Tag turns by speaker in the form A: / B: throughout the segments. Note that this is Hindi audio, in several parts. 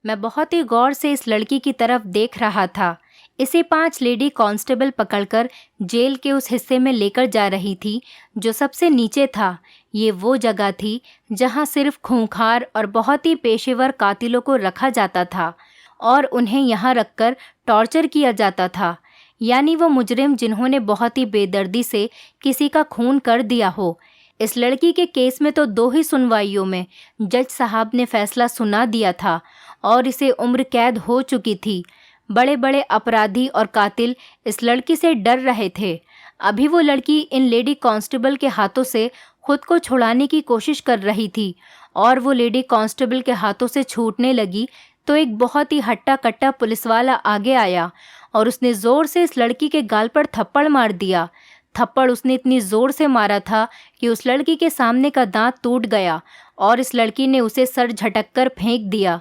A: मैं बहुत ही गौर से इस लड़की की तरफ देख रहा था। इसे 5 लेडी कांस्टेबल पकड़कर जेल के उस हिस्से में लेकर जा रही थी जो सबसे नीचे था। ये वो जगह थी जहां सिर्फ खूंखार और बहुत ही पेशेवर कातिलों को रखा जाता था और उन्हें यहाँ रखकर टॉर्चर किया जाता था। यानी वो मुजरिम जिन्होंने बहुत ही बेदर्दी से किसी का खून कर दिया हो। इस लड़की के केस में तो 2 ही सुनवाइयों में जज साहब ने फैसला सुना दिया था और इसे उम्र कैद हो चुकी थी। बड़े बड़े अपराधी और कातिल इस लड़की से डर रहे थे। अभी वो लड़की इन लेडी कांस्टेबल के हाथों से खुद को छुड़ाने की कोशिश कर रही थी और वो लेडी कांस्टेबल के हाथों से छूटने लगी तो एक बहुत ही हट्टा कट्टा पुलिस वाला आगे आया और उसने जोर से इस लड़की के गाल पर थप्पड़ मार दिया। थप्पड़ उसने इतनी जोर से मारा था कि उस लड़की के सामने का दांत टूट गया और इस लड़की ने उसे सर झटक कर फेंक दिया।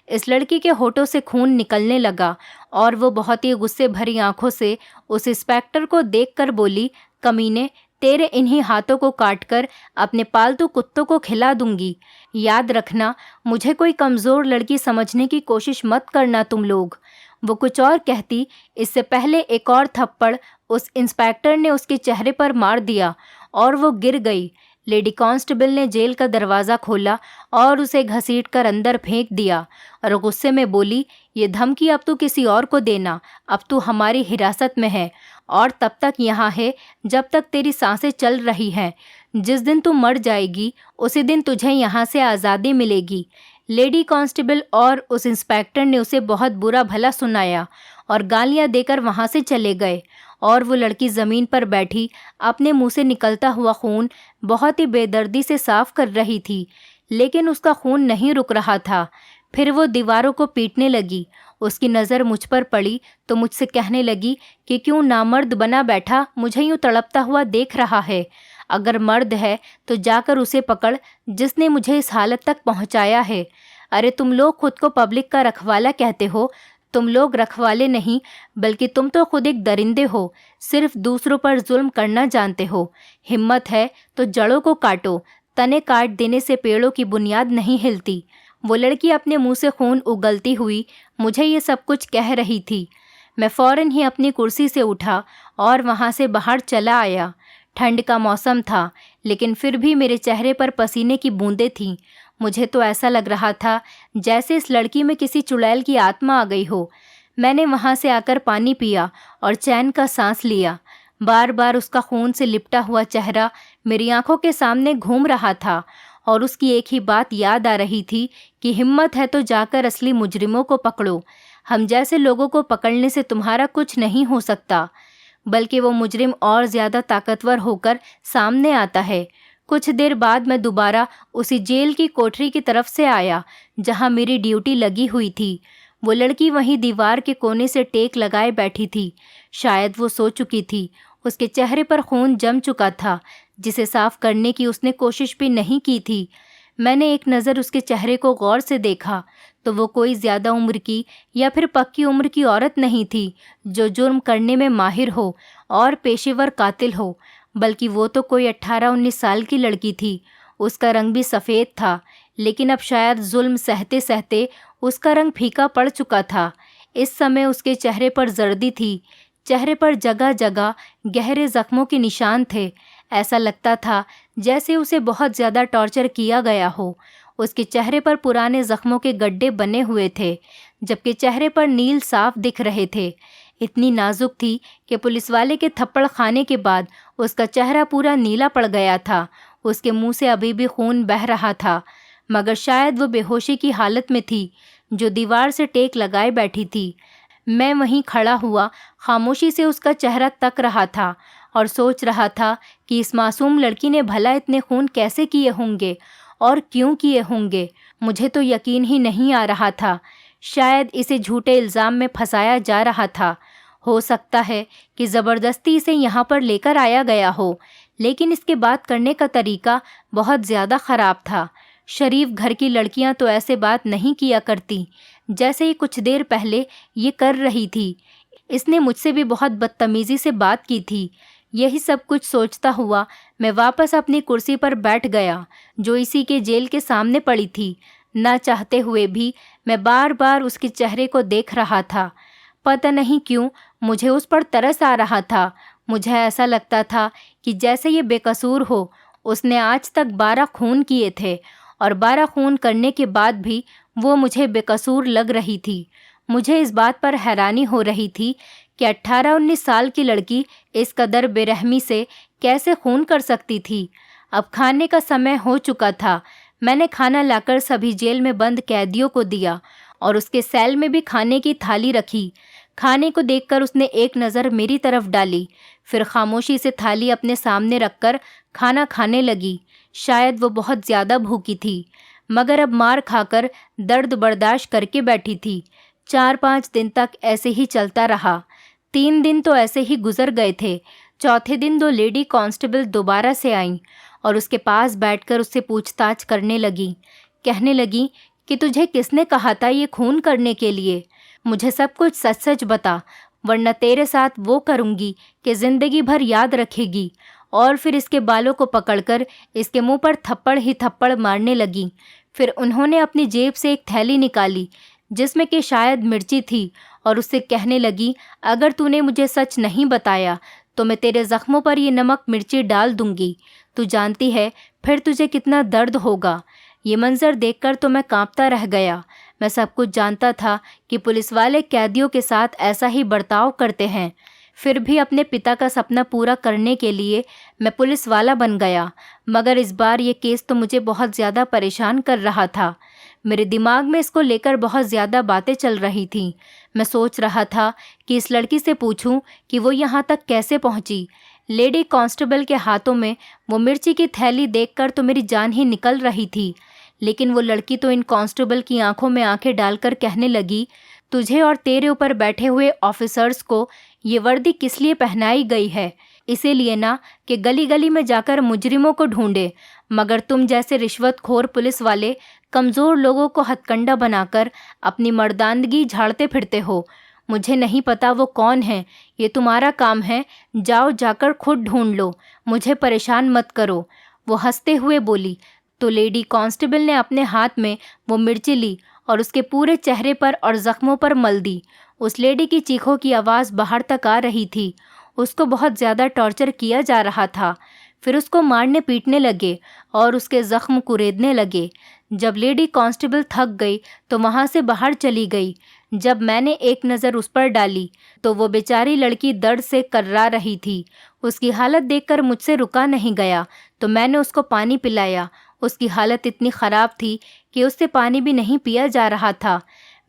A: इस लड़की के होठों से खून निकलने लगा और वो बहुत ही गुस्से भरी आंखों से उस इंस्पेक्टर को देखकर बोली, कमीने, तेरे इन्हीं हाथों को काटकर अपने पालतू कुत्तों को खिला दूंगी। याद रखना, मुझे कोई कमज़ोर लड़की समझने की कोशिश मत करना तुम लोग। वो कुछ और कहती, इससे पहले एक और थप्पड़ उस इंस्पेक्टर ने उसके चेहरे पर मार दिया और वो गिर गई। लेडी कांस्टेबल ने जेल का दरवाज़ा खोला और उसे घसीटकर अंदर फेंक दिया और गुस्से में बोली, ये धमकी अब तू किसी और को देना। अब तू हमारी हिरासत में है और तब तक यहाँ है जब तक तेरी सांसें चल रही हैं। जिस दिन तू मर जाएगी उसी दिन तुझे यहाँ से आज़ादी मिलेगी। लेडी कांस्टेबल और उस इंस्पेक्टर ने उसे बहुत बुरा भला सुनाया और गालियाँ देकर वहाँ से चले गए और वो लड़की ज़मीन पर बैठी अपने मुंह से निकलता हुआ खून बहुत ही बेदर्दी से साफ कर रही थी, लेकिन उसका खून नहीं रुक रहा था। फिर वो दीवारों को पीटने लगी। उसकी नज़र मुझ पर पड़ी तो मुझसे कहने लगी कि क्यों नामर्द बना बैठा मुझे यूँ तड़पता हुआ देख रहा है। अगर मर्द है तो जाकर उसे पकड़ जिसने मुझे इस हालत तक पहुंचाया है। अरे तुम लोग खुद को पब्लिक का रखवाला कहते हो। तुम लोग रखवाले नहीं बल्कि तुम तो खुद एक दरिंदे हो, सिर्फ दूसरों पर जुल्म करना जानते हो। हिम्मत है तो जड़ों को काटो, तने काट देने से पेड़ों की बुनियाद नहीं हिलती। वो लड़की अपने मुंह से खून उगलती हुई मुझे ये सब कुछ कह रही थी। मैं फ़ौरन ही अपनी कुर्सी से उठा और वहाँ से बाहर चला आया। ठंड का मौसम था लेकिन फिर भी मेरे चेहरे पर पसीने की बूंदें थीं। मुझे तो ऐसा लग रहा था जैसे इस लड़की में किसी चुड़ैल की आत्मा आ गई हो। मैंने वहाँ से आकर पानी पिया और चैन का सांस लिया। बार बार उसका खून से लिपटा हुआ चेहरा मेरी आंखों के सामने घूम रहा था और उसकी एक ही बात याद आ रही थी कि हिम्मत है तो जाकर असली मुजरिमों को पकड़ो। हम जैसे लोगों को पकड़ने से तुम्हारा कुछ नहीं हो सकता, बल्कि वो मुजरिम और ज़्यादा ताकतवर होकर सामने आता है। कुछ देर बाद मैं दोबारा उसी जेल की कोठरी की तरफ से आया जहां मेरी ड्यूटी लगी हुई थी। वो लड़की वहीं दीवार के कोने से टेक लगाए बैठी थी। शायद वो सो चुकी थी। उसके चेहरे पर खून जम चुका था जिसे साफ करने की उसने कोशिश भी नहीं की थी। मैंने एक नज़र उसके चेहरे को गौर से देखा तो वो कोई ज़्यादा उम्र की या फिर पक्की उम्र की औरत नहीं थी जो जुर्म करने में माहिर हो और पेशेवर कातिल हो, बल्कि वो तो कोई 18-19 साल की लड़की थी। उसका रंग भी सफ़ेद था, लेकिन अब शायद जुल्म सहते सहते उसका रंग फीका पड़ चुका था। इस समय उसके चेहरे पर जर्दी थी। चेहरे पर जगह जगह गहरे जख्मों के निशान थे। ऐसा लगता था जैसे उसे बहुत ज़्यादा टॉर्चर किया गया हो। उसके चेहरे पर पुराने जख्मों के गड्ढे बने हुए थे, जबकि चेहरे पर नील साफ दिख रहे थे। इतनी नाजुक थी कि पुलिस वाले के थप्पड़ खाने के बाद उसका चेहरा पूरा नीला पड़ गया था। उसके मुंह से अभी भी खून बह रहा था, मगर शायद वो बेहोशी की हालत में थी जो दीवार से टेक लगाए बैठी थी। मैं वहीं खड़ा हुआ खामोशी से उसका चेहरा तक रहा था और सोच रहा था कि इस मासूम लड़की ने भला इतने खून कैसे किए होंगे और क्यों किए होंगे। मुझे तो यकीन ही नहीं आ रहा था। शायद इसे झूठे इल्ज़ाम में फंसाया जा रहा था। हो सकता है कि ज़बरदस्ती इसे यहाँ पर लेकर आया गया हो, लेकिन इसके बात करने का तरीका बहुत ज़्यादा ख़राब था। शरीफ घर की लड़कियाँ तो ऐसे बात नहीं किया करती जैसे ही कुछ देर पहले ये कर रही थी। इसने मुझसे भी बहुत बदतमीज़ी से बात की थी। यही सब कुछ सोचता हुआ मैं वापस अपनी कुर्सी पर बैठ गया जो इसी के जेल के सामने पड़ी थी। ना चाहते हुए भी मैं बार बार उसके चेहरे को देख रहा था। पता नहीं क्यों मुझे उस पर तरस आ रहा था। मुझे ऐसा लगता था कि जैसे ये बेकसूर हो। उसने आज तक 12 खून किए थे और 12 खून करने के बाद भी वो मुझे बेकसूर लग रही थी। मुझे इस बात पर हैरानी हो रही थी कि 18-19 साल की लड़की इस कदर बेरहमी से कैसे खून कर सकती थी। अब खाने का समय हो चुका था। मैंने खाना लाकर सभी जेल में बंद कैदियों को दिया और उसके सेल में भी खाने की थाली रखी। खाने को देखकर उसने एक नज़र मेरी तरफ डाली, फिर खामोशी से थाली अपने सामने रखकर खाना खाने लगी। शायद वो बहुत ज़्यादा भूखी थी, मगर अब मार खाकर दर्द बर्दाश्त करके बैठी थी। 4-5 दिन तक ऐसे ही चलता रहा। 3 दिन तो ऐसे ही गुजर गए थे। चौथे दिन 2 लेडी कांस्टेबल दोबारा से आईं और उसके पास बैठकर उससे पूछताछ करने लगी। कहने लगी कि तुझे किसने कहा था ये खून करने के लिए? मुझे सब कुछ सच सच बता, वरना तेरे साथ वो करूँगी कि ज़िंदगी भर याद रखेगी। और फिर इसके बालों को पकड़कर इसके मुंह पर थप्पड़ ही थप्पड़ मारने लगी। फिर उन्होंने अपनी जेब से एक थैली निकाली जिसमें कि शायद मिर्ची थी और उससे कहने लगी, अगर तूने मुझे सच नहीं बताया तो मैं तेरे ज़ख्मों पर ये नमक मिर्ची डाल दूंगी। तू जानती है फिर तुझे कितना दर्द होगा। ये मंजर देखकर तो मैं कांपता रह गया। मैं सब कुछ जानता था कि पुलिस वाले कैदियों के साथ ऐसा ही बर्ताव करते हैं। फिर भी अपने पिता का सपना पूरा करने के लिए मैं पुलिस वाला बन गया। मगर इस बार ये केस तो मुझे बहुत ज़्यादा परेशान कर रहा था। मेरे दिमाग में इसको लेकर बहुत ज़्यादा बातें चल रही थीं। मैं सोच रहा था कि इस लड़की से पूछूं कि वो यहाँ तक कैसे पहुँची। लेडी कांस्टेबल के हाथों में वो मिर्ची की थैली देखकर तो मेरी जान ही निकल रही थी। लेकिन वो लड़की तो इन कांस्टेबल की आंखों में आंखें डालकर कहने लगी, तुझे और तेरे ऊपर बैठे हुए ऑफिसर्स को ये वर्दी किस लिए पहनाई गई है? इसीलिए ना कि गली गली में जाकर मुजरिमों को ढूंढे। मगर तुम जैसे रिश्वतखोर पुलिस वाले कमज़ोर लोगों को हथकंडा बनाकर अपनी मर्दानगी झाड़ते फिरते हो। मुझे नहीं पता वो कौन है, ये तुम्हारा काम है। जाओ जाकर खुद ढूंढ लो, मुझे परेशान मत करो। वो हंसते हुए बोली। तो लेडी कांस्टेबल ने अपने हाथ में वो मिर्ची ली और उसके पूरे चेहरे पर और ज़ख्मों पर मल दी। उस लेडी की चीखों की आवाज़ बाहर तक आ रही थी। उसको बहुत ज़्यादा टॉर्चर किया जा रहा था। फिर उसको मारने पीटने लगे और उसके ज़ख्म कुरेदने लगे। जब लेडी कांस्टेबल थक गई तो वहाँ से बाहर चली गई। जब मैंने एक नज़र उस पर डाली तो वो बेचारी लड़की दर्द से कर्रा रही थी। उसकी हालत देखकर मुझसे रुका नहीं गया तो मैंने उसको पानी पिलाया। उसकी हालत इतनी ख़राब थी कि उससे पानी भी नहीं पिया जा रहा था।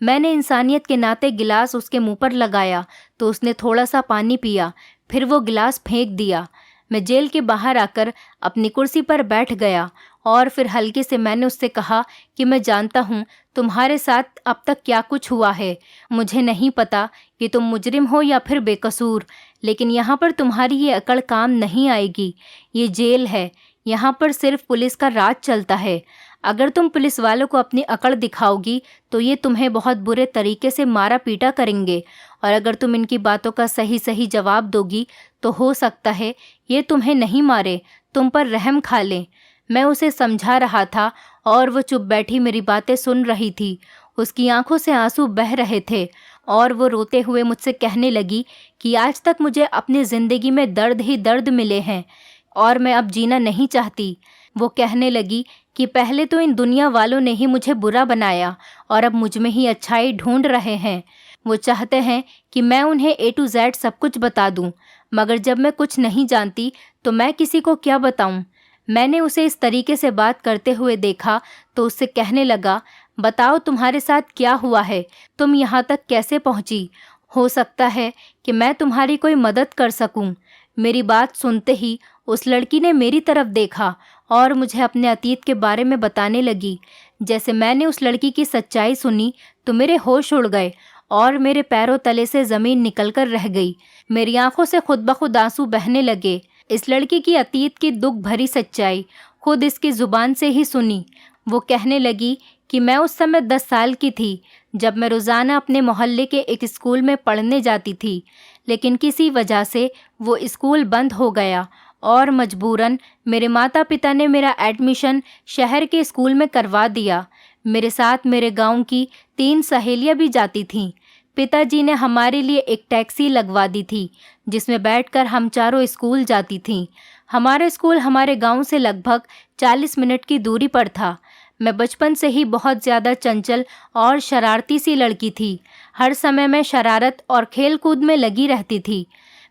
A: मैंने इंसानियत के नाते गिलास उसके मुंह पर लगाया तो उसने थोड़ा सा पानी पिया, फिर वो गिलास फेंक दिया। मैं जेल के बाहर आकर अपनी कुर्सी पर बैठ गया और फिर हल्के से मैंने उससे कहा कि मैं जानता हूँ तुम्हारे साथ अब तक क्या कुछ हुआ है। मुझे नहीं पता कि तुम मुजरिम हो या फिर बेकसूर, लेकिन यहाँ पर तुम्हारी ये अकड़ काम नहीं आएगी। ये जेल है, यहाँ पर सिर्फ पुलिस का राज चलता है। अगर तुम पुलिस वालों को अपनी अकड़ दिखाओगी तो ये तुम्हें बहुत बुरे तरीके से मारा पीटा करेंगे, और अगर तुम इनकी बातों का सही सही जवाब दोगी तो हो सकता है ये तुम्हें नहीं मारे, तुम पर रहम खा लें। मैं उसे समझा रहा था और वो चुप बैठी मेरी बातें सुन रही थी। उसकी आंखों से आंसू बह रहे थे और वो रोते हुए मुझसे कहने लगी कि आज तक मुझे अपनी ज़िंदगी में दर्द ही दर्द मिले हैं और मैं अब जीना नहीं चाहती। वो कहने लगी कि पहले तो इन दुनिया वालों ने ही मुझे बुरा बनाया और अब मुझ में ही अच्छाई ढूंढ रहे हैं। वो चाहते हैं कि मैं उन्हें A to Z सब कुछ बता दूं, मगर जब मैं कुछ नहीं जानती तो मैं किसी को क्या बताऊं। मैंने उसे इस तरीके से बात करते हुए देखा तो उससे कहने लगा, बताओ तुम्हारे साथ क्या हुआ है, तुम यहाँ तक कैसे पहुँची? हो सकता है कि मैं तुम्हारी कोई मदद कर सकूं। मेरी बात सुनते ही उस लड़की ने मेरी तरफ देखा और मुझे अपने अतीत के बारे में बताने लगी। जैसे मैंने उस लड़की की सच्चाई सुनी तो मेरे होश उड़ गए और मेरे पैरों तले से ज़मीन निकलकर रह गई। मेरी आंखों से खुद ब खुद आंसू बहने लगे। इस लड़की की अतीत की दुख भरी सच्चाई खुद इसकी ज़ुबान से ही सुनी। वो कहने लगी कि मैं उस समय 10 साल की थी जब मैं रोज़ाना अपने मोहल्ले के एक स्कूल में पढ़ने जाती थी, लेकिन किसी वजह से वो स्कूल बंद हो गया और मजबूरन मेरे माता पिता ने मेरा एडमिशन शहर के स्कूल में करवा दिया। मेरे साथ मेरे गांव की 3 सहेलियां भी जाती थीं। पिताजी ने हमारे लिए एक टैक्सी लगवा दी थी जिसमें बैठकर हम चारों स्कूल जाती थीं। हमारा स्कूल हमारे गांव से लगभग 40 मिनट की दूरी पर था। मैं बचपन से ही बहुत ज़्यादा चंचल और शरारती सी लड़की थी। हर समय मैं शरारत और खेल कूद में लगी रहती थी।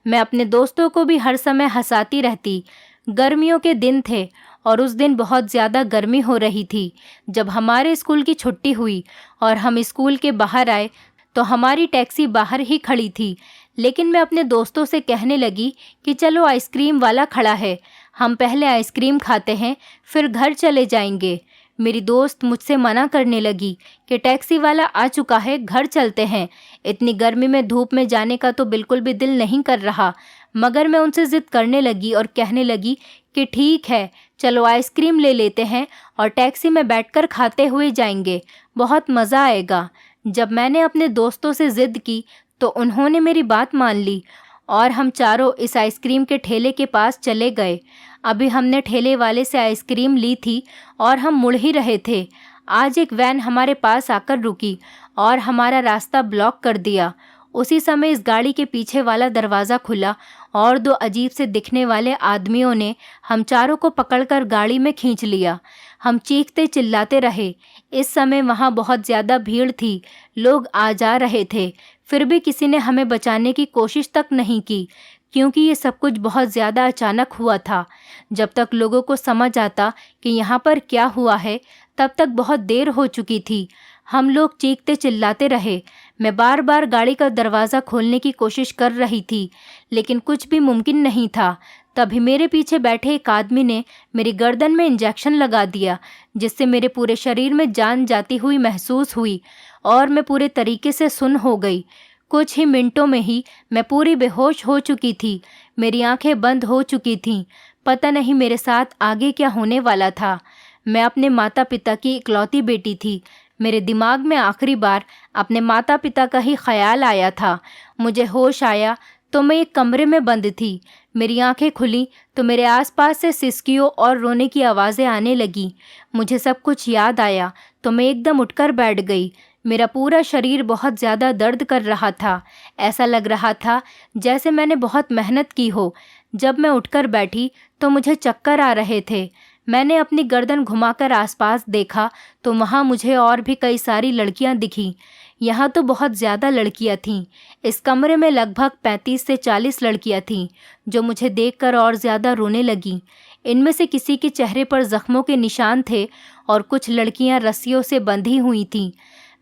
A: मैं अपने दोस्तों को भी हर समय हंसाती रहती। गर्मियों के दिन थे और उस दिन बहुत ज़्यादा गर्मी हो रही थी। जब हमारे स्कूल की छुट्टी हुई और हम स्कूल के बाहर आए तो हमारी टैक्सी बाहर ही खड़ी थी। लेकिन मैं अपने दोस्तों से कहने लगी कि चलो आइसक्रीम वाला खड़ा है, हम पहले आइसक्रीम खाते हैं फिर घर चले जाएंगे। मेरी दोस्त मुझसे मना करने लगी कि टैक्सी वाला आ चुका है, घर चलते हैं। इतनी गर्मी में धूप में जाने का तो बिल्कुल भी दिल नहीं कर रहा, मगर मैं उनसे ज़िद करने लगी और कहने लगी कि ठीक है, चलो आइसक्रीम ले लेते हैं और टैक्सी में बैठकर खाते हुए जाएंगे, बहुत मज़ा आएगा। जब मैंने अपने दोस्तों से ज़िद की तो उन्होंने मेरी बात मान ली और हम चारों इस आइसक्रीम के ठेले के पास चले गए। अभी हमने ठेले वाले से आइसक्रीम ली थी और हम मुड़ ही रहे थे। आज एक वैन हमारे पास आकर रुकी और हमारा रास्ता ब्लॉक कर दिया। उसी समय इस गाड़ी के पीछे वाला दरवाज़ा खुला और 2 अजीब से दिखने वाले आदमियों ने हम चारों को पकड़कर गाड़ी में खींच लिया। हम चीखते चिल्लाते रहे। इस समय वहाँ बहुत ज़्यादा भीड़ थी, लोग आ जा रहे थे, फिर भी किसी ने हमें बचाने की कोशिश तक नहीं की, क्योंकि ये सब कुछ बहुत ज़्यादा अचानक हुआ था। जब तक लोगों को समझ आता कि यहाँ पर क्या हुआ है, तब तक बहुत देर हो चुकी थी। हम लोग चीखते चिल्लाते रहे। मैं बार बार गाड़ी का दरवाज़ा खोलने की कोशिश कर रही थी, लेकिन कुछ भी मुमकिन नहीं था। तभी मेरे पीछे बैठे एक आदमी ने मेरी गर्दन में इंजेक्शन लगा दिया, जिससे मेरे पूरे शरीर में जान जाती हुई महसूस हुई और मैं पूरे तरीके से सुन्न हो गई। कुछ ही मिनटों में ही मैं पूरी बेहोश हो चुकी थी। मेरी आंखें बंद हो चुकी थीं। पता नहीं मेरे साथ आगे क्या होने वाला था। मैं अपने माता पिता की इकलौती बेटी थी। मेरे दिमाग में आखिरी बार अपने माता पिता का ही ख्याल आया था। मुझे होश आया तो मैं एक कमरे में बंद थी। मेरी आंखें खुली तो मेरे आसपास से सिसकियों और रोने की आवाज़ें आने लगीं। मुझे सब कुछ याद आया तो मैं एकदम उठकर बैठ गई। मेरा पूरा शरीर बहुत ज़्यादा दर्द कर रहा था। ऐसा लग रहा था जैसे मैंने बहुत मेहनत की हो। जब मैं उठकर बैठी तो मुझे चक्कर आ रहे थे। मैंने अपनी गर्दन घुमाकर आसपास देखा तो वहाँ मुझे और भी कई सारी लड़कियाँ दिखीं। यहाँ तो बहुत ज़्यादा लड़कियाँ थीं। इस कमरे में लगभग 35 से 40 लड़कियाँ थीं, जो मुझे देखकर और ज़्यादा रोने लगीं। इनमें से किसी के चेहरे पर ज़ख्मों के निशान थे और कुछ लड़कियाँ रस्सियों से बंधी हुई थीं।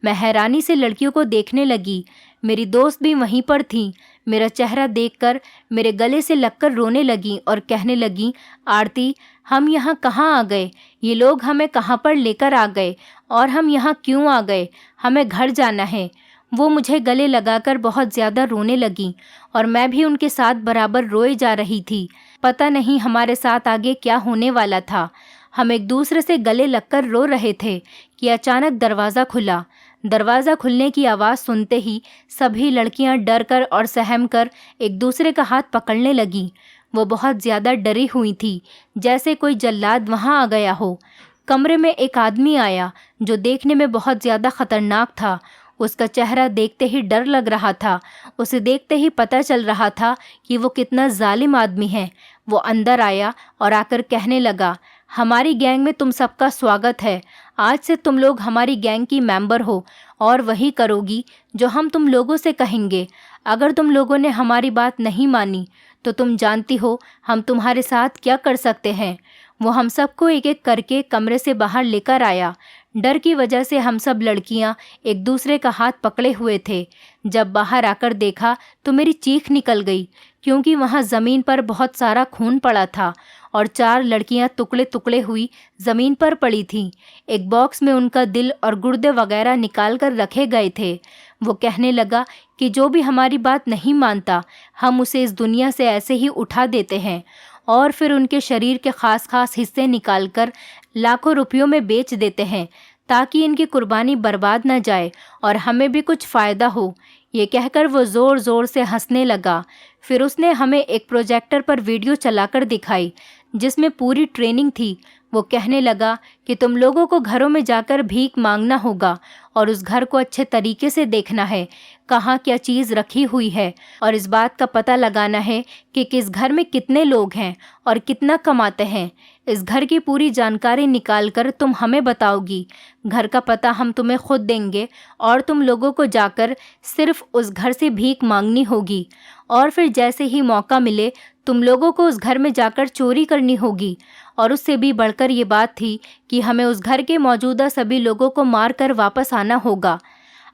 A: मैं हैरानी से लड़कियों को देखने लगी। मेरी दोस्त भी वहीं पर थीं। मेरा चेहरा देखकर मेरे गले से लगकर रोने लगीं और कहने लगीं, आरती, हम यहाँ कहाँ आ गए? ये लोग हमें कहाँ पर लेकर आ गए और हम यहाँ क्यों आ गए? हमें घर जाना है। वो मुझे गले लगाकर बहुत ज़्यादा रोने लगीं और मैं भी उनके साथ बराबर रोए जा रही थी। पता नहीं हमारे साथ आगे क्या होने वाला था। हम एक दूसरे से गले लगकर रो रहे थे कि अचानक दरवाज़ा खुला। दरवाज़ा खुलने की आवाज़ सुनते ही सभी लड़कियां डरकर और सहम कर एक दूसरे का हाथ पकड़ने लगीं। वो बहुत ज़्यादा डरी हुई थी, जैसे कोई जल्लाद वहाँ आ गया हो। कमरे में एक आदमी आया जो देखने में बहुत ज़्यादा ख़तरनाक था। उसका चेहरा देखते ही डर लग रहा था। उसे देखते ही पता चल रहा था कि वो कितना जालिम आदमी है। वो अंदर आया और आकर कहने लगा, हमारी गैंग में तुम सबका स्वागत है। आज से तुम लोग हमारी गैंग की मेंबर हो और वही करोगी जो हम तुम लोगों से कहेंगे। अगर तुम लोगों ने हमारी बात नहीं मानी तो तुम जानती हो हम तुम्हारे साथ क्या कर सकते हैं। वो हम सबको एक एक करके कमरे से बाहर लेकर आया। डर की वजह से हम सब लड़कियां एक दूसरे का हाथ पकड़े हुए थे। जब बाहर आकर देखा तो मेरी चीख निकल गई, क्योंकि वहाँ ज़मीन पर बहुत सारा खून पड़ा था और 4 लड़कियां टुकड़े टुकड़े हुई ज़मीन पर पड़ी थीं। एक बॉक्स में उनका दिल और गुर्दे वगैरह निकाल कर रखे गए थे। वो कहने लगा कि जो भी हमारी बात नहीं मानता, हम उसे इस दुनिया से ऐसे ही उठा देते हैं और फिर उनके शरीर के ख़ास ख़ास हिस्से निकालकर लाखों रुपयों में बेच देते हैं, ताकि इनकी कुर्बानी बर्बाद न जाए और हमें भी कुछ फ़ायदा हो। ये कहकर वो ज़ोर ज़ोर से हंसने लगा। फिर उसने हमें एक प्रोजेक्टर पर वीडियो चलाकर दिखाई, जिसमें पूरी ट्रेनिंग थी। वो कहने लगा कि तुम लोगों को घरों में जाकर भीख मांगना होगा और उस घर को अच्छे तरीके से देखना है, कहाँ क्या चीज़ रखी हुई है, और इस बात का पता लगाना है कि किस घर में कितने लोग हैं और कितना कमाते हैं। इस घर की पूरी जानकारी निकालकर तुम हमें बताओगी। घर का पता हम तुम्हें खुद देंगे और तुम लोगों को जाकर सिर्फ उस घर से भीख मांगनी होगी, और फिर जैसे ही मौका मिले तुम लोगों को उस घर में जाकर चोरी करनी होगी। और उससे भी बढ़कर ये बात थी कि हमें उस घर के मौजूदा सभी लोगों को मार कर वापस आना होगा।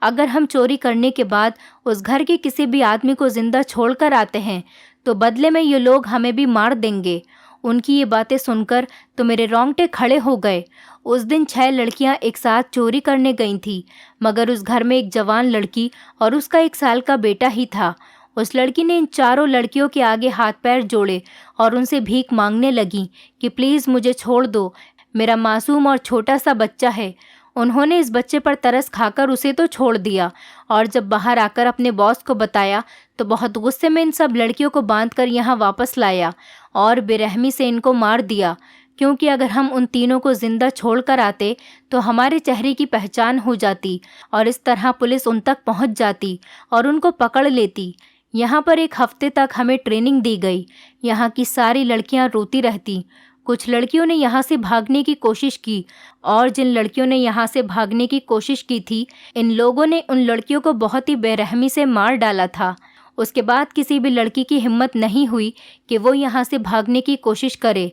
A: अगर हम चोरी करने के बाद उस घर के किसी भी आदमी को जिंदा छोड़कर आते हैं तो बदले में ये लोग हमें भी मार देंगे। उनकी ये बातें सुनकर तो मेरे रोंगटे खड़े हो गए। उस दिन 6 लड़कियां एक साथ चोरी करने गई थी, मगर उस घर में एक जवान लड़की और उसका 1 साल का बेटा ही था। उस लड़की ने इन चारों लड़कियों के आगे हाथ पैर जोड़े और उनसे भीख मांगने लगी कि प्लीज़ मुझे छोड़ दो, मेरा मासूम और छोटा सा बच्चा है। उन्होंने इस बच्चे पर तरस खाकर उसे तो छोड़ दिया, और जब बाहर आकर अपने बॉस को बताया तो बहुत गुस्से में इन सब लड़कियों को बांधकर यहाँ वापस लाया और बेरहमी से इनको मार दिया, क्योंकि अगर हम उन तीनों को जिंदा छोड़कर आते तो हमारे चेहरे की पहचान हो जाती और इस तरह पुलिस उन तक पहुँच जाती और उनको पकड़ लेती। यहाँ पर 1 हफ्ते तक हमें ट्रेनिंग दी गई। यहाँ की सारी लड़कियाँ रोती रहती। कुछ लड़कियों ने यहाँ से भागने की कोशिश की, और जिन लड़कियों ने यहाँ से भागने की कोशिश की थी, इन लोगों ने उन लड़कियों को बहुत ही बेरहमी से मार डाला था। उसके बाद किसी भी लड़की की हिम्मत नहीं हुई कि वो यहाँ से भागने की कोशिश करे।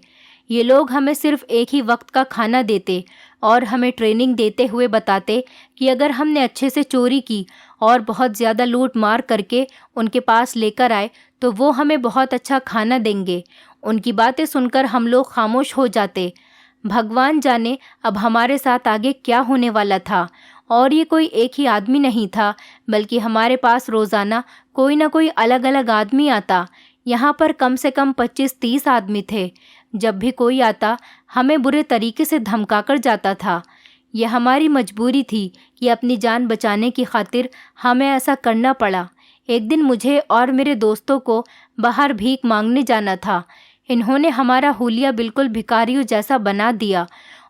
A: ये लोग हमें सिर्फ एक ही वक्त का खाना देते और हमें ट्रेनिंग देते हुए बताते कि अगर हमने अच्छे से चोरी की और बहुत ज़्यादा लूट मार करके उनके पास लेकर आए तो वो हमें बहुत अच्छा खाना देंगे। उनकी बातें सुनकर हम लोग खामोश हो जाते। भगवान जाने अब हमारे साथ आगे क्या होने वाला था। और ये कोई एक ही आदमी नहीं था, बल्कि हमारे पास रोज़ाना कोई ना कोई अलग अलग आदमी आता। यहाँ पर कम से कम 25-30 आदमी थे। जब भी कोई आता हमें बुरे तरीके से धमकाकर जाता था। यह हमारी मजबूरी थी कि अपनी जान बचाने की खातिर हमें ऐसा करना पड़ा। एक दिन मुझे और मेरे दोस्तों को बाहर भीख मांगने जाना था। इन्होंने हमारा हुलिया बिल्कुल भिखारियों जैसा बना दिया,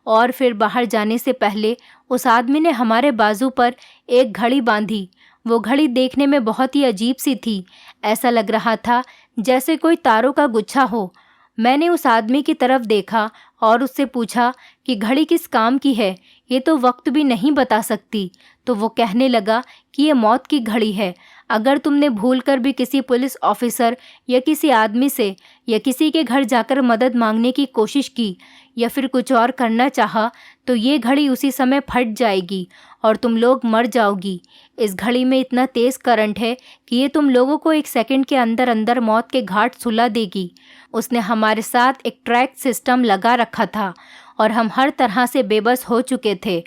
A: और फिर बाहर जाने से पहले उस आदमी ने हमारे बाजू पर एक घड़ी बांधी। वो घड़ी देखने में बहुत ही अजीब सी थी। ऐसा लग रहा था जैसे कोई तारों का गुच्छा हो। मैंने उस आदमी की तरफ देखा और उससे पूछा कि घड़ी किस काम की है, ये तो वक्त भी नहीं बता सकती। तो वो कहने लगा कि ये मौत की घड़ी है। अगर तुमने भूलकर भी किसी पुलिस ऑफिसर या किसी आदमी से या किसी के घर जाकर मदद मांगने की कोशिश की या फिर कुछ और करना चाहा तो ये घड़ी उसी समय फट जाएगी और तुम लोग मर जाओगी। इस घड़ी में इतना तेज़ करंट है कि ये तुम लोगों को 1 सेकंड के अंदर अंदर मौत के घाट सुला देगी। उसने हमारे साथ एक ट्रैक सिस्टम लगा रखा था और हम हर तरह से बेबस हो चुके थे,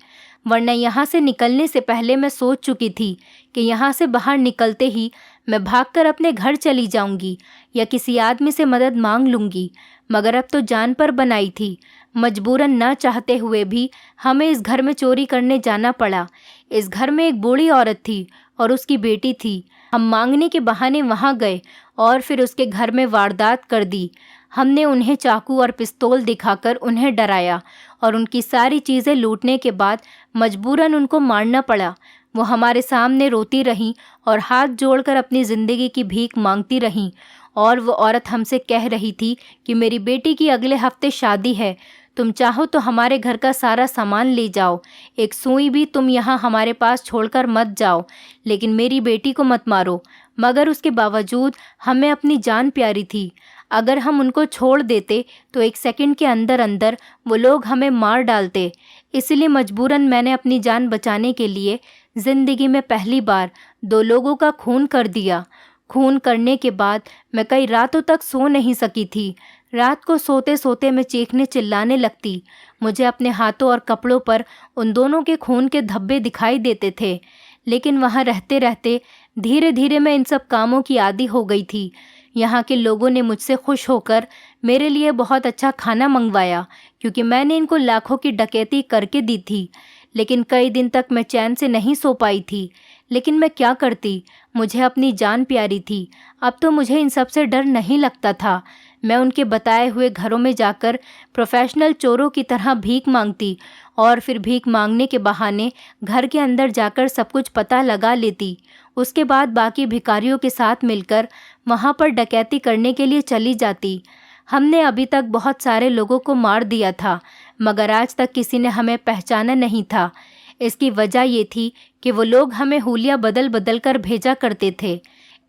A: वरना यहाँ से निकलने से पहले मैं सोच चुकी थी कि यहाँ से बाहर निकलते ही मैं भागकर अपने घर चली जाऊंगी या किसी आदमी से मदद मांग लूँगी। मगर अब तो जान पर बनाई थी। मजबूरन ना चाहते हुए भी हमें इस घर में चोरी करने जाना पड़ा। इस घर में एक बूढ़ी औरत थी और उसकी बेटी थी। हम मांगने के बहाने वहाँ गए और फिर उसके घर में वारदात कर दी। हमने उन्हें चाकू और पिस्तौल दिखाकर उन्हें डराया और उनकी सारी चीज़ें लूटने के बाद मजबूरन उनको मारना पड़ा। वो हमारे सामने रोती रहीं और हाथ जोड़कर अपनी ज़िंदगी की भीख मांगती रहीं। और वो औरत हमसे कह रही थी कि मेरी बेटी की अगले हफ्ते शादी है, तुम चाहो तो हमारे घर का सारा सामान ले जाओ, एक सुई भी तुम यहाँ हमारे पास छोड़कर मत जाओ, लेकिन मेरी बेटी को मत मारो। मगर उसके बावजूद हमें अपनी जान प्यारी थी। अगर हम उनको छोड़ देते तो 1 सेकंड के अंदर अंदर वो लोग हमें मार डालते। इसलिए मजबूरन मैंने अपनी जान बचाने के लिए ज़िंदगी में पहली बार 2 लोगों का खून कर दिया। खून करने के बाद मैं कई रातों तक सो नहीं सकी थी। रात को सोते सोते मैं चीखने चिल्लाने लगती। मुझे अपने हाथों और कपड़ों पर उन दोनों के खून के धब्बे दिखाई देते थे, लेकिन वहाँ रहते रहते धीरे धीरे मैं इन सब कामों की आदी हो गई थी। यहाँ के लोगों ने मुझसे खुश होकर मेरे लिए बहुत अच्छा खाना मंगवाया, क्योंकि मैंने इनको लाखों की डकैती करके दी थी। लेकिन कई दिन तक मैं चैन से नहीं सो पाई थी। लेकिन मैं क्या करती, मुझे अपनी जान प्यारी थी। अब तो मुझे इन सब से डर नहीं लगता था। मैं उनके बताए हुए घरों में जाकर प्रोफेशनल चोरों की तरह भीख मांगती और फिर भीख मांगने के बहाने घर के अंदर जाकर सब कुछ पता लगा लेती। उसके बाद बाकी भिखारियों के साथ मिलकर वहाँ पर डकैती करने के लिए चली जाती। हमने अभी तक बहुत सारे लोगों को मार दिया था, मगर आज तक किसी ने हमें पहचाना नहीं था। इसकी वजह ये थी कि वो लोग हमें हुलिया बदल बदल कर भेजा करते थे।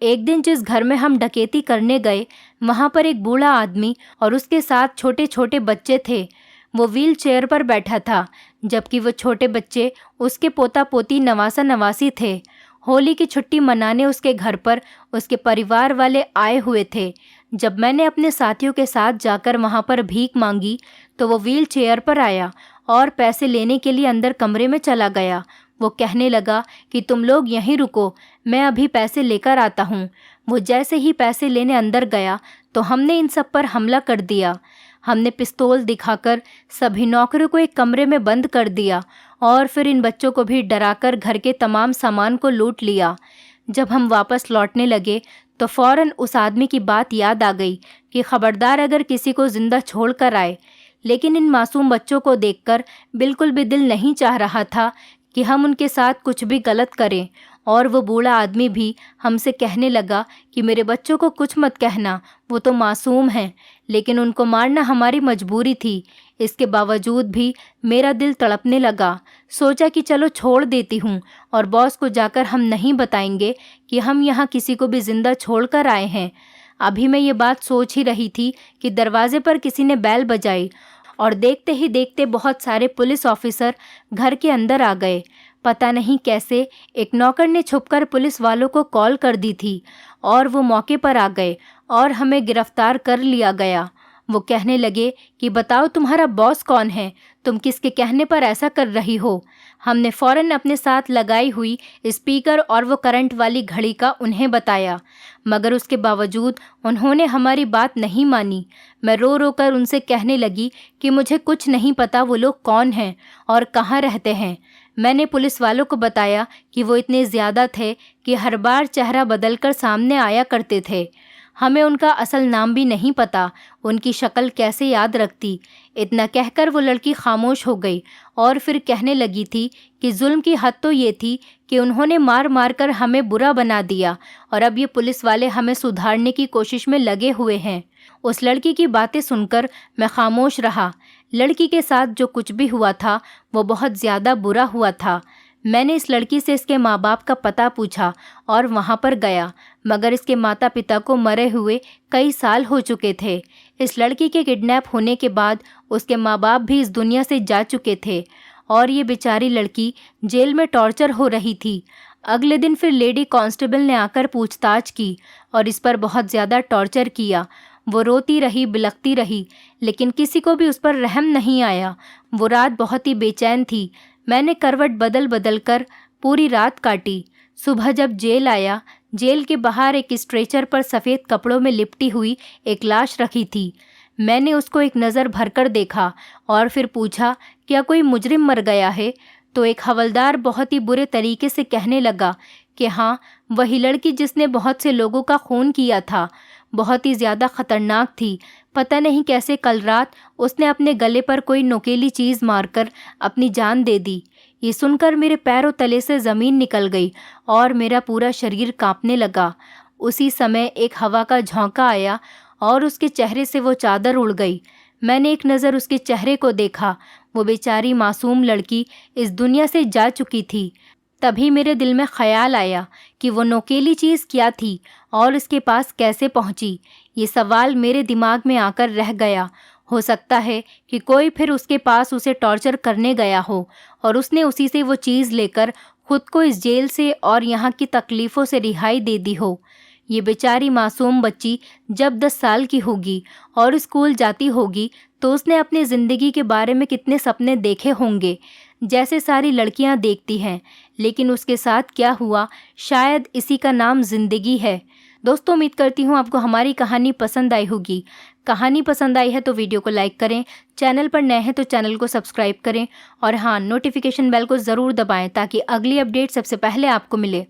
A: एक दिन जिस घर में हम डकैती करने गए, वहाँ पर एक बूढ़ा आदमी और उसके साथ छोटे छोटे बच्चे थे। वो व्हील चेयर पर बैठा था, जबकि वो छोटे बच्चे उसके पोता पोती नवासा नवासी थे। होली की छुट्टी मनाने उसके घर पर उसके परिवार वाले आए हुए थे। जब मैंने अपने साथियों के साथ जाकर वहाँ पर भीख मांगी तो वो व्हील चेयर पर आया और पैसे लेने के लिए अंदर कमरे में चला गया। वो कहने लगा कि तुम लोग यहीं रुको, मैं अभी पैसे लेकर आता हूँ। वो जैसे ही पैसे लेने अंदर गया तो हमने इन सब पर हमला कर दिया। हमने पिस्तौल दिखाकर सभी नौकरों को एक कमरे में बंद कर दिया और फिर इन बच्चों को भी डराकर घर के तमाम सामान को लूट लिया। जब हम वापस लौटने लगे तो फौरन उस आदमी की बात याद आ गई कि खबरदार अगर किसी को जिंदा छोड़ कर आए। लेकिन इन मासूम बच्चों को देखकर बिल्कुल भी दिल नहीं चाह रहा था कि हम उनके साथ कुछ भी गलत करें। और वो बूढ़ा आदमी भी हमसे कहने लगा कि मेरे बच्चों को कुछ मत कहना, वो तो मासूम हैं। लेकिन उनको मारना हमारी मजबूरी थी। इसके बावजूद भी मेरा दिल तड़पने लगा। सोचा कि चलो छोड़ देती हूँ और बॉस को जाकर हम नहीं बताएंगे कि हम यहाँ किसी को भी जिंदा छोड़ कर आए हैं। अभी मैं ये बात सोच ही रही थी कि दरवाजे पर किसी ने बैल बजाई और देखते ही देखते बहुत सारे पुलिस ऑफिसर घर के अंदर आ गए। पता नहीं कैसे एक नौकर ने छुपकर पुलिस वालों को कॉल कर दी थी और वो मौके पर आ गए और हमें गिरफ्तार कर लिया गया। वो कहने लगे कि बताओ तुम्हारा बॉस कौन है, तुम किसके कहने पर ऐसा कर रही हो। हमने फ़ौरन अपने साथ लगाई हुई स्पीकर और वो करंट वाली घड़ी का उन्हें बताया, मगर उसके बावजूद उन्होंने हमारी बात नहीं मानी। मैं रो रो कर उनसे कहने लगी कि मुझे कुछ नहीं पता वो लोग कौन हैं और कहाँ रहते हैं। मैंने पुलिस वालों को बताया कि वो इतने ज़्यादा थे कि हर बार चेहरा बदलकर सामने आया करते थे। हमें उनका असल नाम भी नहीं पता, उनकी शक्ल कैसे याद रखती। इतना कहकर वो लड़की खामोश हो गई और फिर कहने लगी थी कि जुल्म की हद तो ये थी कि उन्होंने मार मार कर हमें बुरा बना दिया और अब ये पुलिस वाले हमें सुधारने की कोशिश में लगे हुए हैं। उस लड़की की बातें सुनकर मैं खामोश रहा। लड़की के साथ जो कुछ भी हुआ था वो बहुत ज़्यादा बुरा हुआ था। मैंने इस लड़की से इसके माँ बाप का पता पूछा और वहाँ पर गया, मगर इसके माता पिता को मरे हुए कई साल हो चुके थे। इस लड़की के किडनैप होने के बाद उसके माँ बाप भी इस दुनिया से जा चुके थे और ये बेचारी लड़की जेल में टॉर्चर हो रही थी। अगले दिन फिर लेडी कांस्टेबल ने आकर पूछताछ की और इस पर बहुत ज़्यादा टॉर्चर किया। वो रोती रही, बिलखती रही, लेकिन किसी को भी उस पर रहम नहीं आया। वो रात बहुत ही बेचैन थी। मैंने करवट बदल बदल कर पूरी रात काटी। सुबह जब जेल आया, जेल के बाहर एक स्ट्रेचर पर सफ़ेद कपड़ों में लिपटी हुई एक लाश रखी थी। मैंने उसको एक नज़र भरकर देखा और फिर पूछा, क्या कोई मुजरिम मर गया है? तो एक हवलदार बहुत ही बुरे तरीके से कहने लगा कि हाँ, वही लड़की जिसने बहुत से लोगों का खून किया था। बहुत ही ज़्यादा ख़तरनाक थी। पता नहीं कैसे कल रात उसने अपने गले पर कोई नुकीली चीज़ मारकर अपनी जान दे दी। ये सुनकर मेरे पैरों तले से ज़मीन निकल गई और मेरा पूरा शरीर कांपने लगा। उसी समय एक हवा का झोंका आया और उसके चेहरे से वो चादर उड़ गई। मैंने एक नज़र उसके चेहरे को देखा। वो बेचारी मासूम लड़की इस दुनिया से जा चुकी थी। तभी मेरे दिल में ख़याल आया कि वो नोकीली चीज़ क्या थी और उसके पास कैसे पहुंची। ये सवाल मेरे दिमाग में आकर रह गया। हो सकता है कि कोई फिर उसके पास उसे टॉर्चर करने गया हो और उसने उसी से वो चीज़ लेकर खुद को इस जेल से और यहाँ की तकलीफ़ों से रिहाई दे दी हो। ये बेचारी मासूम बच्ची जब 10 साल की होगी और स्कूल जाती होगी तो उसने अपनी ज़िंदगी के बारे में कितने सपने देखे होंगे, जैसे सारी लड़कियां देखती हैं। लेकिन उसके साथ क्या हुआ, शायद इसी का नाम ज़िंदगी है। दोस्तों उम्मीद करती हूँ आपको हमारी कहानी पसंद आई होगी। कहानी पसंद आई है तो वीडियो को लाइक करें, चैनल पर नए हैं तो चैनल को सब्सक्राइब करें और हाँ, नोटिफिकेशन बेल को ज़रूर दबाएं ताकि अगली अपडेट सबसे पहले आपको मिले।